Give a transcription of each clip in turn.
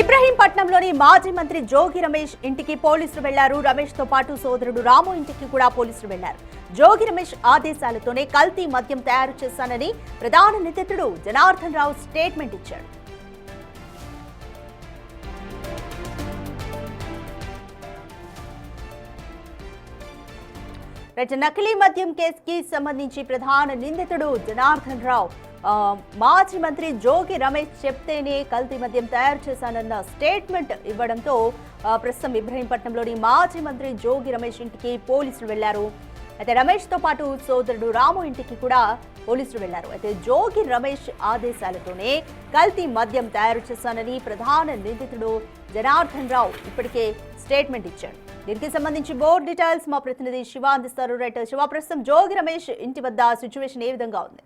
ఇబ్రహీంపట్నంలోని మాజీ మంత్రి జోగి రమేష్ ఇంటికి పోలీసులు వెళ్లారు. రమేష్ తో పాటు సోదరుడు రాము ఇంటికి కూడా పోలీసులు వెళ్లారు. జోగి రమేష్ ఆదేశాలతోనే కల్తీ మద్యం తయారు చేశానని ప్రధాన నిందితుడు జనార్దన్ రావు స్టేట్మెంట్ ఇచ్చాడు. నకిలీ మద్యం కేసుకి సంబంధించి ప్రధాన నిందితుడు జనార్దన్ రావు మాజీ మంత్రి జోగి రమేష్ చెప్తేనే కల్తీ మద్యం తయారు చేశానన్న స్టేట్మెంట్ ఇవ్వడంతో ప్రస్తుతం ఇబ్రహీంపట్నంలోని మాజీ మంత్రి జోగి రమేష్ ఇంటికి పోలీసులు వెళ్లారు. అయితే రమేష్ తో పాటు సోదరుడు రాము ఇంటికి కూడా పోలీసులు వెళ్లారు. అయితే జోగి రమేష్ ఆదేశాలతోనే కల్తీ మద్యం తయారు చేశానని ప్రధాన నిందితుడు జనార్దన్ రావు ఇప్పటికే స్టేట్మెంట్ ఇచ్చాడు. దీనికి సంబంధించి బోర్డు డీటెయిల్స్ మా ప్రతినిధి శివ అందిస్తారు. రైట్ శివ, ప్రస్తుతం జోగి రమేష్ ఇంటి వద్ద సిచ్యువేషన్ ఏ విధంగా ఉంది?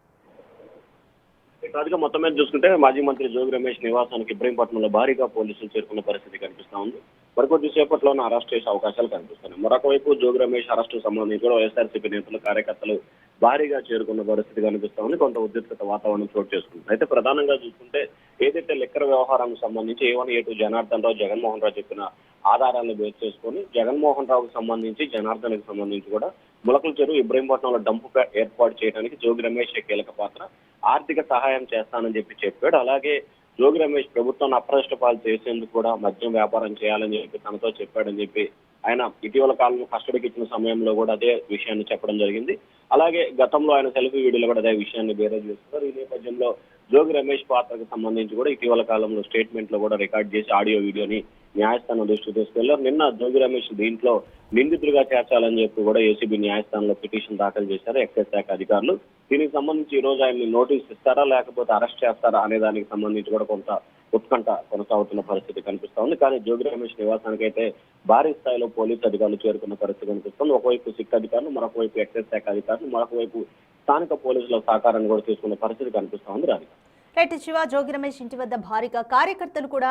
రాజుగా మొత్తం మీద చూసుకుంటే మాజీ మంత్రి జోగి రమేష్ నివాసానికి ఇబ్రహీంపట్నంలో భారీగా పోలీసులు చేరుకున్న పరిస్థితి కనిపిస్తా ఉంది. మరికొద్ది సేపట్లోనే అరెస్ట్ చేసే అవకాశాలు కనిపిస్తున్నాయి. మరొక వైపు జోగి రమేష్ అరెస్టు సంబంధించి కూడా వైఎస్ఆర్సీపీ నేతలు కార్యకర్తలు భారీగా చేరుకున్న పరిస్థితి కనిపిస్తా ఉంది. కొంత ఉద్రిక్తత వాతావరణం చోటు చేసుకుంటుంది. అయితే ప్రధానంగా చూసుకుంటే ఏదైతే లిక్కర్ వ్యవహారానికి సంబంధించి A1 A2 జనార్దన్ రావు జగన్మోహన్ రావు చెప్పిన ఆధారాలను బేస్ చేసుకొని జగన్మోహన్ రావుకు సంబంధించి జనార్దన్కి సంబంధించి కూడా ములకల చెరువు ఇబ్రహీంపట్నంలో డంపు ఏర్పాటు చేయడానికి జోగి రమేష్ కీలక పాత్ర, ఆర్థిక సహాయం చేస్తానని చెప్పాడు. అలాగే జోగి రమేష్ ప్రభుత్వాన్ని అప్రదిష్టపాలు చేసేందుకు కూడా మద్యం వ్యాపారం చేయాలని చెప్పి తనతో చెప్పాడని చెప్పి ఆయన ఇటీవల కాలంలో కస్టడీకి ఇచ్చిన సమయంలో కూడా అదే విషయాన్ని చెప్పడం జరిగింది. అలాగే గతంలో ఆయన సెల్ఫీ వీడియోలో కూడా అదే విషయాన్ని బేరేజ్ చేస్తున్నారు. ఈ నేపథ్యంలో జోగి రమేష్ పాత్రకు సంబంధించి కూడా ఇటీవల కాలంలో స్టేట్మెంట్ లో కూడా రికార్డ్ చేసి ఆడియో వీడియోని న్యాయస్థానం దృష్టికి తీసుకెళ్లారు. నిన్న జోగి రమేష్ దీంట్లో నిందితుడిగా చేర్చాలని చెప్పి కూడా ఏసీబీ న్యాయస్థానంలో పిటిషన్ దాఖలు చేశారు ఎక్సైజ్ శాఖ అధికారులు. దీనికి సంబంధించి ఈ రోజు ఆయన్ని నోటీస్ ఇస్తారా లేకపోతే అరెస్ట్ చేస్తారా అనే దానికి సంబంధించి కూడా కొంత ఉత్కంఠ కొనసాగుతున్న పరిస్థితి కనిపిస్తా ఉంది. కానీ జోగి రమేష్ నివాసానికి అయితే భారీ స్థాయిలో పోలీసు అధికారులు చేరుకున్న పరిస్థితి కనిపిస్తుంది. ఒకవైపు సిక్ అధికారులు, మరొక వైపు ఎక్సైజ్ శాఖ అధికారులు, మరొక వైపు స్థానిక పోలీసుల సహకారాన్ని కూడా తీసుకున్న పరిస్థితి కనిపిస్తా ఉంది. రాధిక, రైట్ శివ, జోగి రమేష్ ఇంటి వద్ద భారీగా కార్యకర్తలు కూడా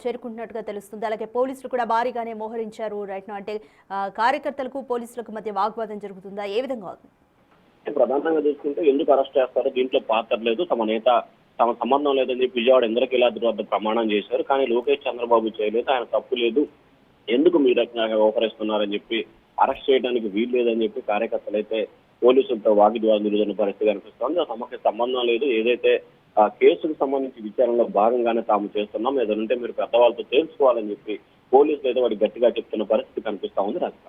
చేరుకుంటున్నట్టుగా తెలుస్తుంది. అలాగే పోలీసులు కూడా భారీగానే మోహరించారు. రైట్ అంటే కార్యకర్తలకు పోలీసులకు మధ్య వాగ్వాదం జరుగుతుందా? ఏ విధంగా ఉంది? ప్రధానంగా చూసుకుంటే ఎందుకు అరెస్ట్ చేస్తారో దీంట్లో పాత్ర లేదు, తమ నేత తమ సంబంధం లేదని చెప్పి విజయవాడ ఇంద్రకీలాద్రి వద్ద ప్రమాణం చేశారు. కానీ లోకేష్ చంద్రబాబు చేయలేదు, ఆయన తప్పు లేదు, ఎందుకు మీ రకంగా వ్యవహరిస్తున్నారని చెప్పి అరెస్ట్ చేయడానికి వీలు లేదని చెప్పి కార్యకర్తలు అయితే పోలీసులతో వాగ్వివాదం జరుగుతున్న పరిస్థితి కనిపిస్తోంది. తమకి సంబంధం లేదు, ఏదైతే ఆ కేసుకు సంబంధించి విచారణలో భాగంగానే తాము చేస్తున్నాం, ఏదంటే మీరు పెద్దవాళ్ళతో తెలుసుకోవాలని చెప్పి పోలీసులు అయితే వాడి గట్టిగా చెప్తున్న పరిస్థితి కనిపిస్తా ఉంది. రాధిక,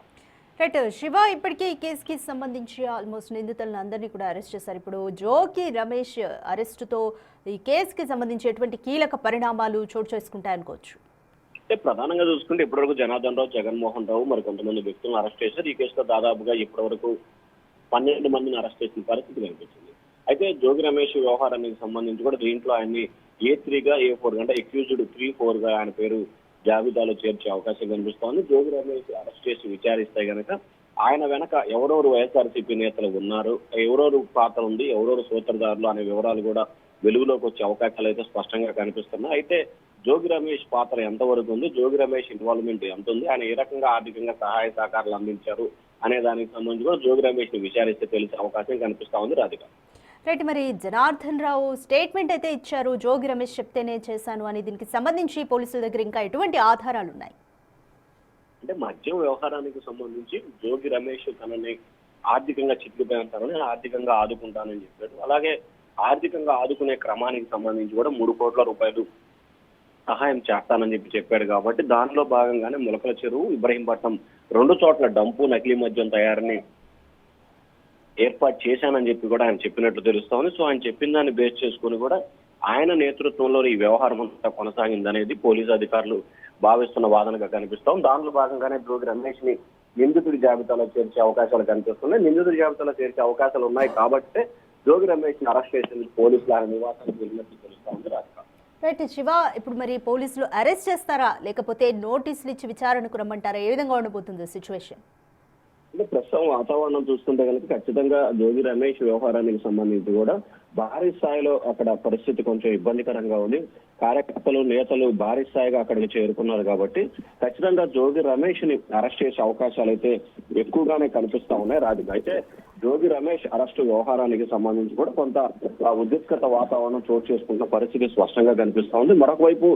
రైట్ శివ, ఇప్పటికే ఈ కేసుకి సంబంధించి ఆల్మోస్ట్ నిందితులను అందరినీ కూడా అరెస్ట్ చేశారు. ఇప్పుడు జోగి రమేష్ అరెస్టుతో ఈ కేసుకి సంబంధించి ఎటువంటి కీలక పరిణామాలు చోటు చేసుకుంటాయనుకోవచ్చు? అంటే ప్రధానంగా చూసుకుంటే ఇప్పటివరకు జనార్దన్ రావు, జగన్మోహన్ రావు మరి కొంతమంది వ్యక్తులను అరెస్ట్ చేశారు. ఈ కేసులో దాదాపుగా ఇప్పటివరకు 12 మందిని అరెస్ట్ చేసిన పరిస్థితి కనిపించింది. అయితే జోగి రమేష్ వ్యవహారానికి సంబంధించి కూడా దీంట్లో ఆయన్ని A3గా A4 అంటే అక్యూజ్డ్ 3-4గా ఆయన పేరు జాబితాలో చేర్చే అవకాశం కనిపిస్తోంది. జోగి రమేష్ అరెస్ట్ చేసి విచారిస్తే గనక ఆయన వెనక ఎవరెవరు వైఎస్ఆర్సీపీ నేతలు ఉన్నారు, ఎవరెవరు పాత్ర ఉంది, ఎవరెవరు సూత్రధారులు అనే వివరాలు కూడా వెలుగులోకి వచ్చే అవకాశాలు అయితే స్పష్టంగా కనిపిస్తున్నాయి. అయితే జోగి రమేష్ పాత్ర ఎంతవరకు ఉంది, జోగి రమేష్ ఇన్వాల్వ్మెంట్ ఎంత ఉంది, ఆయన ఏ రకంగా ఆర్థికంగా సహాయ సహకారాలు అందించారు అనే దానికి సంబంధించి కూడా జోగి రమేష్ ని విచారిస్తే తెలిసే అవకాశం కనిపిస్తా ఉంది. రాధిక, రైట్, మరి జనార్దన్ రావు స్టేట్మెంట్ అయితే ఇచ్చారు, జోగి రమేష్ చెప్తేనే చేశాను అని. దీనికి సంబంధించి పోలీసుల దగ్గర ఇంకా ఎటువంటి ఆధారాలు ఉన్నాయి? అంటే మద్యం వ్యవహారానికి సంబంధించి జోగి రమేష్ తనని ఆర్థికంగా చిక్కుపోతానని, ఆర్థికంగా ఆదుకుంటానని చెప్పాడు. అలాగే ఆర్థికంగా ఆదుకునే క్రమానికి సంబంధించి కూడా 3 కోట్ల రూపాయలు సహాయం చేస్తానని చెప్పాడు. కాబట్టి దానిలో భాగంగానే ములకల చెరువు, ఇబ్రహీంపట్నం 2 చోట్ల డంపు నకిలీ మద్యం తయారీని ఏర్పాటు చేశానని చెప్పి కూడా ఆయన చెప్పినట్లు తెలుస్తోంది. సో ఆయన చెప్పిన దాన్ని బేస్ చేసుకుని కూడా ఆయన నేతృత్వంలో ఈ వ్యవహారం అంతా కొనసాగిందనేది పోలీసు అధికారులు భావిస్తున్న వాదనగా కనిపిస్తోంది. దానిలో భాగంగానే జోగి రమేష్ ని నిందితుడి జాబితాలో చేర్చే అవకాశాలు కనిపిస్తున్నాయి. నిందితుడి జాబితాలో చేర్చే అవకాశాలు ఉన్నాయి కాబట్టి జోగి రమేష్ ని అరెస్ట్ చేసేందుకు పోలీసులు ఆయన నివాసానికి వెళ్ళినట్లు తెలుస్తోంది. రాధిక, రైట్ శివ, ఇప్పుడు మరి పోలీసులు అరెస్ట్ చేస్తారా లేకపోతే నోటీసులు ఇచ్చి విచారణకు రమ్మంటారా? ఏ విధంగా ఉండబోతుంది సిచ్యువేషన్? అంటే ప్రస్తుతం వాతావరణం చూస్తుంటే కనుక ఖచ్చితంగా జోగి రమేష్ వ్యవహారానికి సంబంధించి కూడా భారీ స్థాయిలో అక్కడ పరిస్థితి కొంచెం ఇబ్బందికరంగా ఉంది. కార్యకర్తలు, నేతలు భారీ స్థాయిగా అక్కడికి చేరుకున్నారు కాబట్టి ఖచ్చితంగా జోగి రమేష్ ని అరెస్ట్ చేసే అవకాశాలు అయితే ఎక్కువగానే కనిపిస్తా ఉన్నాయి. రాధిక, అయితే జోగి రమేష్ అరెస్టు వ్యవహారానికి సంబంధించి కూడా కొంత ఉద్రిక్తత వాతావరణం చోటు చేసుకుంటున్న పరిస్థితి స్పష్టంగా కనిపిస్తా ఉంది. మరొక వైపు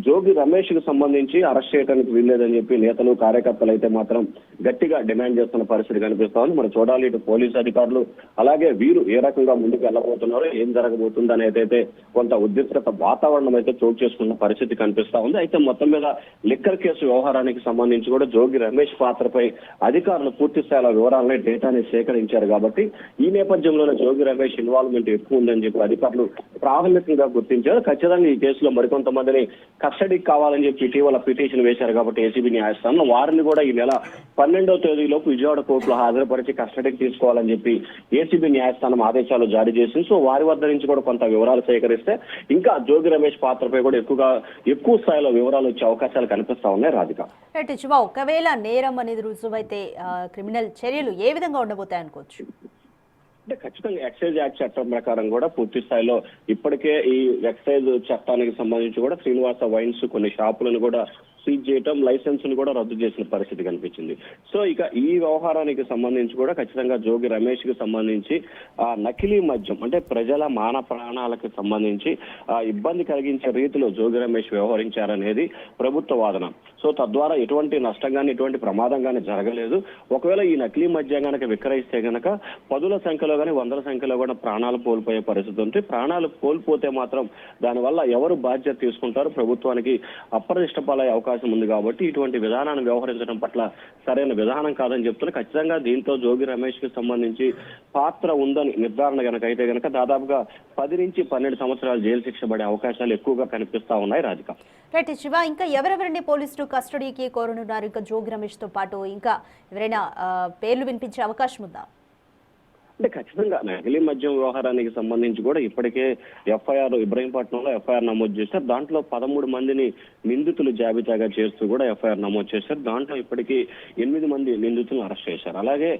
జోగి రమేష్ కి సంబంధించి అరెస్ట్ చేయడానికి వీల్లేదని చెప్పి నేతలు కార్యకర్తలు అయితే మాత్రం గట్టిగా డిమాండ్ చేస్తున్న పరిస్థితి కనిపిస్తా ఉంది. మనం చూడాలి, ఇటు పోలీసు అధికారులు అలాగే వీరు ఏ రకంగా ముందుకు వెళ్ళబోతున్నారో, ఏం జరగబోతుంది అనేది అయితే కొంత ఉద్రిక్తత వాతావరణం అయితే చోటు చేసుకున్న పరిస్థితి కనిపిస్తా ఉంది. అయితే మొత్తం మీద లిక్కర్ కేసు వ్యవహారానికి సంబంధించి కూడా జోగి రమేష్ పాత్రపై అధికారులు పూర్తి స్థాయిలో వివరాలని డేటాని సేకరించారు కాబట్టి ఈ నేపథ్యంలోనే జోగి రమేష్ ఇన్వాల్వ్మెంట్ ఎక్కువ ఉందని చెప్పి అధికారులు ప్రాథమికంగా గుర్తించారు. ఖచ్చితంగా ఈ కేసులో మరికొంతమందిని కస్టడీకి కావాలని చెప్పి ఇటీవల పిటిషన్ వేశారు కాబట్టి ఏసీబీ న్యాయస్థానం వారిని కూడా ఈ నెల 12వ తేదీలోపు విజయవాడ కోర్టులో హాజరుపరిచి కస్టడీకి తీసుకోవాలని చెప్పి ఏసీబీ న్యాయస్థానం ఆదేశాలు జారీ చేసింది. సో వారి వద్ద నుంచి కూడా కొంత వివరాలు సేకరిస్తే ఇంకా జోగి రమేష్ పాత్రపై కూడా ఎక్కువ స్థాయిలో వివరాలు వచ్చే అవకాశాలు కనిపిస్తా ఉన్నాయి. రాధిక, ఒకవేళ నేరం అనేది రుజువైతే క్రిమినల్ చర్యలు ఏ విధంగా ఉండబోతాయి అనుకోవచ్చు? అంటే ఖచ్చితంగా ఎక్సైజ్ యాక్ట్ చట్టం ప్రకారం కూడా పూర్తి స్థాయిలో ఇప్పటికే ఈ ఎక్సైజ్ చట్టానికి సంబంధించి కూడా శ్రీనివాస వైన్స్ కొన్ని షాపులను కూడా సీజ్ చేయటం, లైసెన్స్ ను కూడా రద్దు చేసిన పరిస్థితి కనిపించింది. సో ఇక ఈ వ్యవహారానికి సంబంధించి కూడా ఖచ్చితంగా జోగి రమేష్ కి సంబంధించి నకిలీ మద్యం అంటే ప్రజల మాన ప్రాణాలకు సంబంధించి ఇబ్బంది కలిగించే రీతిలో జోగి రమేష్ వ్యవహరించారనేది ప్రభుత్వ వాదన. సో తద్వారా ఎటువంటి నష్టం కానీ ఎటువంటి ప్రమాదం కానీ జరగలేదు. ఒకవేళ ఈ నకిలీ మద్యం కనుక విక్రయిస్తే గనక పదుల సంఖ్యలో కానీ వందల సంఖ్యలో కూడా ప్రాణాలు కోల్పోయే పరిస్థితి ఉంది. ప్రాణాలు కోల్పోతే మాత్రం దానివల్ల ఎవరు బాధ్యత తీసుకుంటారు? ప్రభుత్వానికి అప్రదిష్ట పాలయ్యే అవకాశం ఉంది. కాబట్టి ఇటువంటి విధానాన్ని వ్యవహరించడం పట్ల సరైన విధానం కాదని చెప్తున్నా. ఖచ్చితంగా దీంతో జోగి రమేష్ కి సంబంధించి పాత్ర ఉందని నిర్ధారణ గనక అయితే గనక దాదాపుగా 10 నుంచి 12 సంవత్సరాలు జైలు శిక్ష పడే అవకాశాలు ఎక్కువగా కనిపిస్తా ఉన్నాయి. రాధిక, రైట్ శివ, ఇంకా ఎవరెవరిని పోలీసులు కస్టడీకి కోరనున్నారు? ఇంకా జోగి రమేష్ తో పాటు ఇంకా ఎవరైనా పేర్లు వినిపించే అవకాశం ఉందా? అంటే ఖచ్చితంగా నకిలీ మద్యం వ్యవహారానికి సంబంధించి కూడా ఇప్పటికే ఎఫ్ఐఆర్ ఇబ్రహీంపట్నంలో ఎఫ్ఐఆర్ నమోదు చేశారు. దాంట్లో 13 మందిని నిందితులు జాబితాగా చేస్తూ కూడా ఎఫ్ఐఆర్ నమోదు చేశారు. దాంట్లో ఇప్పటికీ 8 మంది నిందితులను అరెస్ట్ చేశారు. అలాగే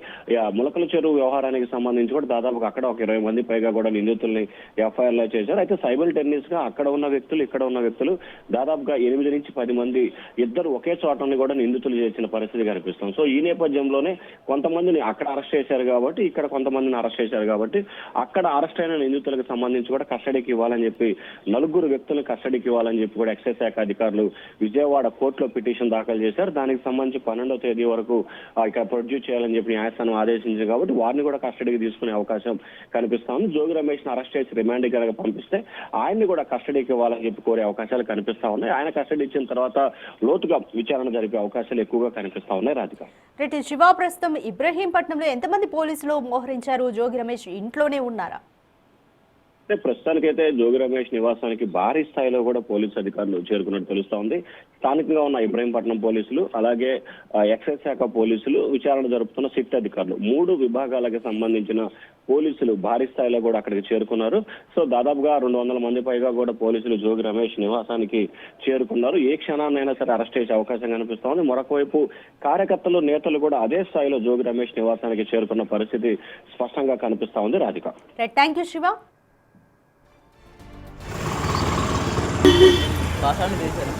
ములకల చెరువు వ్యవహారానికి సంబంధించి కూడా దాదాపుగా అక్కడ ఒక 20 మంది పైగా కూడా నిందితుల్ని ఎఫ్ఐఆర్ లో చేశారు. అయితే సైమల్టేనియస్ గా అక్కడ ఉన్న వ్యక్తులు ఇక్కడ ఉన్న వ్యక్తులు దాదాపుగా 8 నుంచి 10 మంది ఇద్దరు ఒకే చోటని కూడా నిందితులు చేసిన పరిస్థితి కనిపిస్తుంది. సో ఈ నేపథ్యంలోనే కొంతమందిని అక్కడ అరెస్ట్ చేశారు కాబట్టి ఇక్కడ కొంతమంది అరెస్ట్ చేశారు కాబట్టి అక్కడ అరెస్ట్ అయిన నిందితులకు సంబంధించి కూడా కస్టడీకి ఇవ్వాలని చెప్పి 4 వ్యక్తులను కస్టడీకి ఇవ్వాలని చెప్పి కూడా ఎక్సైజ్ శాఖ అధికారులు విజయవాడ కోర్టులో పిటిషన్ దాఖలు చేశారు. దానికి సంబంధించి 12వ తేదీ వరకు ఇక్కడ ప్రొడ్యూస్ చేయాలని చెప్పి న్యాయస్థానం ఆదేశించింది కాబట్టి వారిని కూడా కస్టడీకి తీసుకునే అవకాశం కనిపిస్తా ఉంది. జోగి రమేష్ ను అరెస్ట్ చేసి రిమాండ్ కనుక పంపిస్తే ఆయన్ని కూడా కస్టడీకి ఇవ్వాలని చెప్పి కోరే అవకాశాలు కనిపిస్తా ఉన్నాయి. ఆయన కస్టడీ ఇచ్చిన తర్వాత లోతుగా విచారణ జరిపే అవకాశాలు ఎక్కువగా కనిపిస్తా ఉన్నాయి. రాధిక, రైట్ శివ, ప్రస్తుతం ఇబ్రహీంపట్నంలో ఎంతమంది పోలీసులు మోహరించారు? జోగి రమేష్ ఇంట్లోనే ఉన్నారా? అంటే ప్రస్తుతానికైతే జోగి రమేష్ నివాసానికి భారీ స్థాయిలో కూడా పోలీసు అధికారులు చేరుకున్నట్టు తెలుస్తా ఉంది. స్థానికంగా ఉన్న ఇబ్రహీంపట్నం పోలీసులు అలాగే ఎక్సైజ్ శాఖ పోలీసులు విచారణ జరుపుతున్న సిట్ అధికారులు 3 విభాగాలకు సంబంధించిన పోలీసులు భారీ స్థాయిలో కూడా అక్కడికి చేరుకున్నారు. సో దాదాపుగా 200 మంది పైగా కూడా పోలీసులు జోగి రమేష్ నివాసానికి చేరుకున్నారు. ఏ క్షణాన్నైనా సరే అరెస్ట్ చేసే అవకాశం కనిపిస్తా ఉంది. మరొక వైపు కార్యకర్తలు నేతలు కూడా అదే స్థాయిలో జోగి రమేష్ నివాసానికి చేరుకున్న పరిస్థితి స్పష్టంగా కనిపిస్తా ఉంది. Radhika, thank you Shiva. భాషను చేశారు.